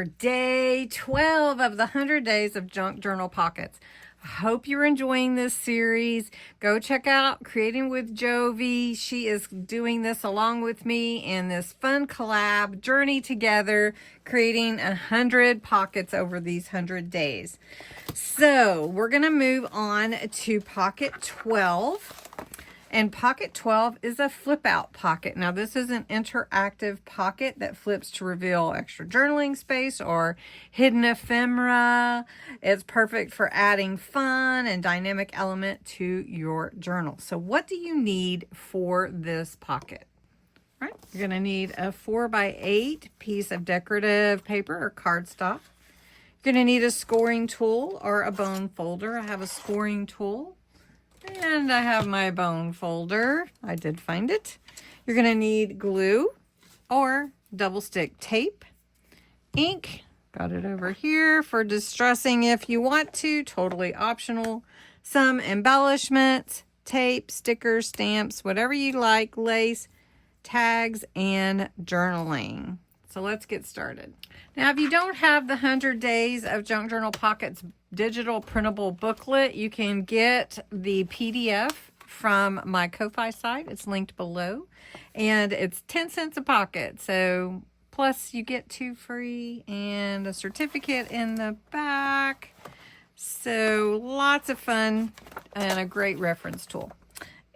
for day 12 of the 100 Days of Junk Journal Pockets. I hope you're enjoying this series. Go check out Creating with Jovi. She is doing this along with me in this fun collab journey together, creating 100 pockets over these 100 days. So we're going to move on to pocket 12. And pocket 12 is a flip out pocket. Now this is an interactive pocket that flips to reveal extra journaling space or hidden ephemera. It's perfect for adding fun and dynamic element to your journal. So what do you need for this pocket? All right, you're gonna need a 4x8 piece of decorative paper or cardstock. You're gonna need a scoring tool or a bone folder. I have a scoring tool. And I have my bone folder. I did find it. You're going to need glue or double stick tape, ink, got it over here for distressing if you want to, totally optional, some embellishments, tape, stickers, stamps, whatever you like, lace, tags, and journaling. So let's get started. Now, if you don't have the 100 Days of Junk Journal Pockets digital printable booklet, you can get the PDF from my Ko-Fi site. It's linked below, and it's 10 cents a pocket. So plus you get 2 free and a certificate in the back. So lots of fun and a great reference tool.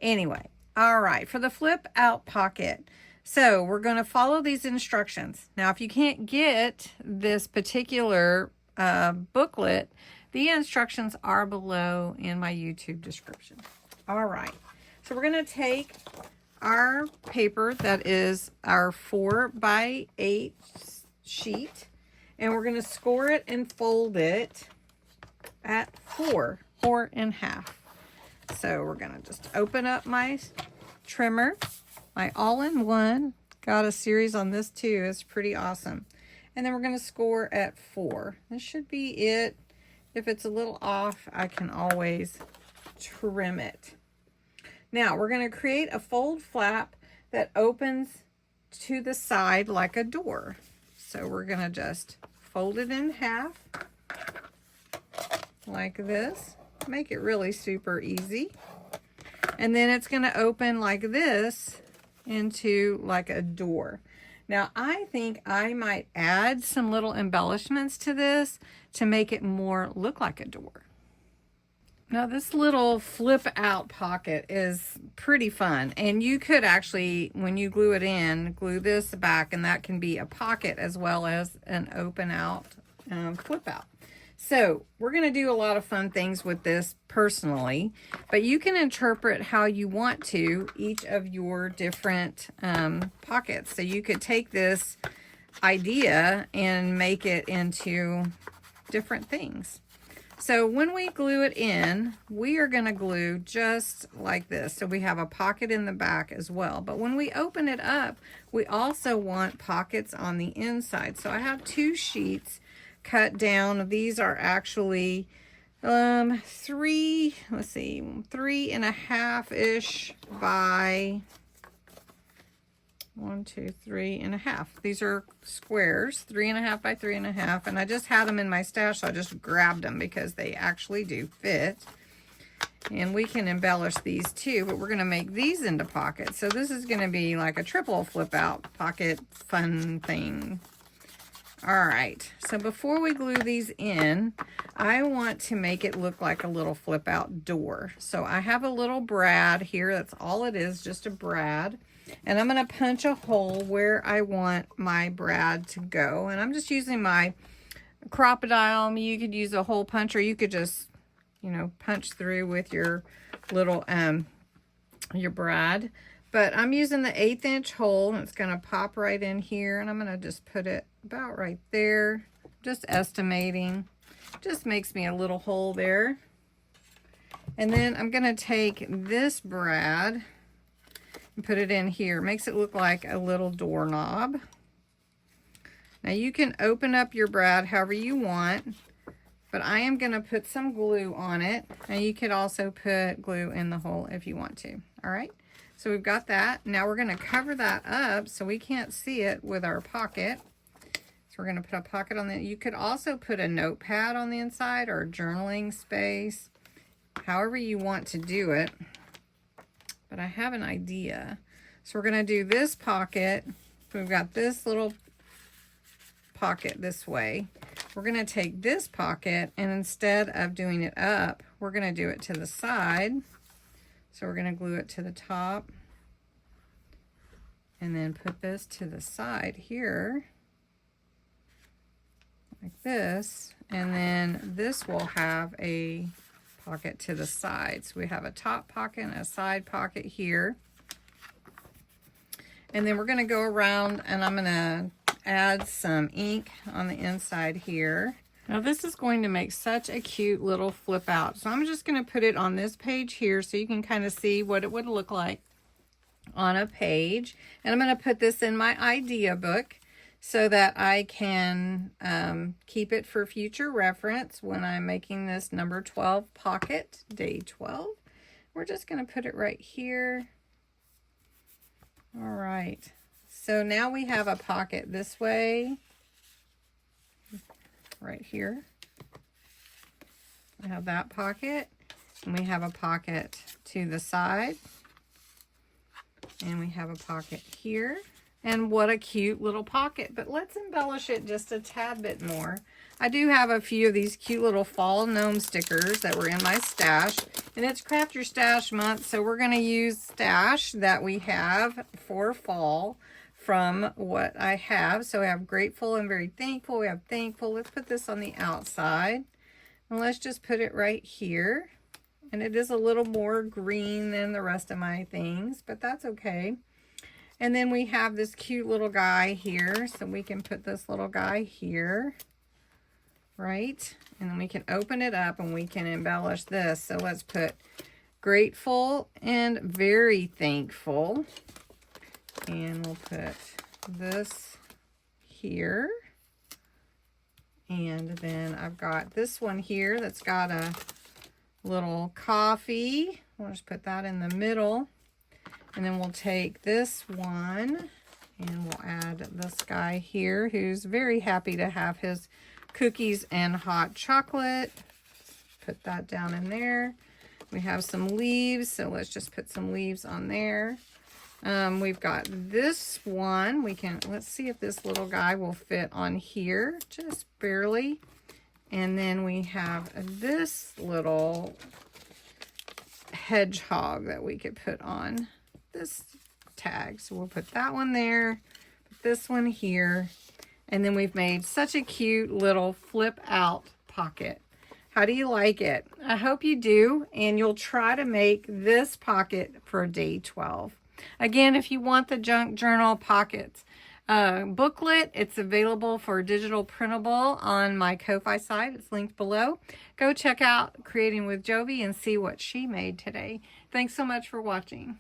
Anyway, all right, for the flip out pocket. So we're going to follow these instructions. Now, if you can't get this particular booklet, the instructions are below in my YouTube description. All right, so we're going to take our paper that is our 4x8 sheet, and we're going to score it and fold it at 4 and a half. So we're going to just open up my trimmer. My all-in-one, got a series on this too. It's pretty awesome. And then we're going to score at 4. This should be it. If it's a little off, I can always trim it. Now we're going to create a fold flap that opens to the side like a door. So we're going to just fold it in half like this. Make it really super easy. And then it's going to open like this into like a door. Now I think I might add some little embellishments to this to make it more look like a door. Now this little flip out pocket is pretty fun, and you could actually, when you glue it in, glue this back, and that can be a pocket as well as an open out flip out. So we're going to do a lot of fun things with this personally, but you can interpret how you want to each of your different pockets. So you could take this idea and make it into different things. So when we glue it in, we are going to glue just like this. So we have a pocket in the back as well. But when we open it up, we also want pockets on the inside. So I have 2 sheets cut down. These are actually 3.5-ish by 1, 2, 3.5. These are squares, 3.5 by 3.5, and I just had them in my stash, so I just grabbed them because they actually do fit. And we can embellish these too, but we're going to make these into pockets. So this is going to be like a triple flip out pocket fun thing. All right, so before we glue these in, I want to make it look like a little flip out door. So I have a little brad here. That's all it is, just a brad. And I'm going to punch a hole where I want my brad to go. And I'm just using my crocodile. I mean, you could use a hole puncher. You could just, you know, punch through with your little, your brad. But I'm using the 1/8 inch hole, and it's going to pop right in here. And I'm going to just put it about right there. Just estimating. Just makes me a little hole there. And then I'm going to take this brad and put it in here. Makes it look like a little doorknob. Now you can open up your brad however you want, but I am going to put some glue on it. And you could also put glue in the hole if you want to. All right. So we've got that. Now we're going to cover that up so we can't see it with our pocket. So we're going to put a pocket on that. You could also put a notepad on the inside or a journaling space, however you want to do it. But I have an idea. So we're going to do this pocket. We've got this little pocket this way. We're going to take this pocket, and instead of doing it up, we're going to do it to the side. So we're going to glue it to the top and then put this to the side here like this, and then this will have a pocket to the side. So we have a top pocket and a side pocket here. And then we're going to go around, and I'm going to add some ink on the inside here. Now this is going to make such a cute little flip out. So I'm just going to put it on this page here so you can kind of see what it would look like on a page. And I'm going to put this in my idea book so that I can keep it for future reference when I'm making this number 12 pocket, day 12. We're just going to put it right here. All right, so now we have a pocket this way, right here. We have that pocket, and we have a pocket to the side, and we have a pocket here. And what a cute little pocket, but let's embellish it just a tad bit more. I do have a few of these cute little fall gnome stickers that were in my stash, and it's Craft Your Stash month, so we're going to use stash that we have for fall from what I have. So we have grateful and very thankful. We have thankful. Let's put this on the outside, and let's just put it right here. And it is a little more green than the rest of my things, but that's okay. And then we have this cute little guy here, so we can put this little guy here, right? And then we can open it up and we can embellish this. So let's put grateful and very thankful. And we'll put this here. And then I've got this one here that's got a little coffee. We'll just put that in the middle. And then we'll take this one and we'll add this guy here who's very happy to have his cookies and hot chocolate. Put that down in there. We have some leaves, so let's just put some leaves on there. We've got this one. Let's see if this little guy will fit on here, just barely. And then we have this little hedgehog that we could put on this tag. So we'll put that one there, put this one here, and then we've made such a cute little flip out pocket. How do you like it? I hope you do, and you'll try to make this pocket for day 12. Again, if you want the junk journal pockets booklet, it's available for digital printable on my Ko-Fi site. It's linked below. Go check out Creating with Jovi and see what she made today. Thanks so much for watching.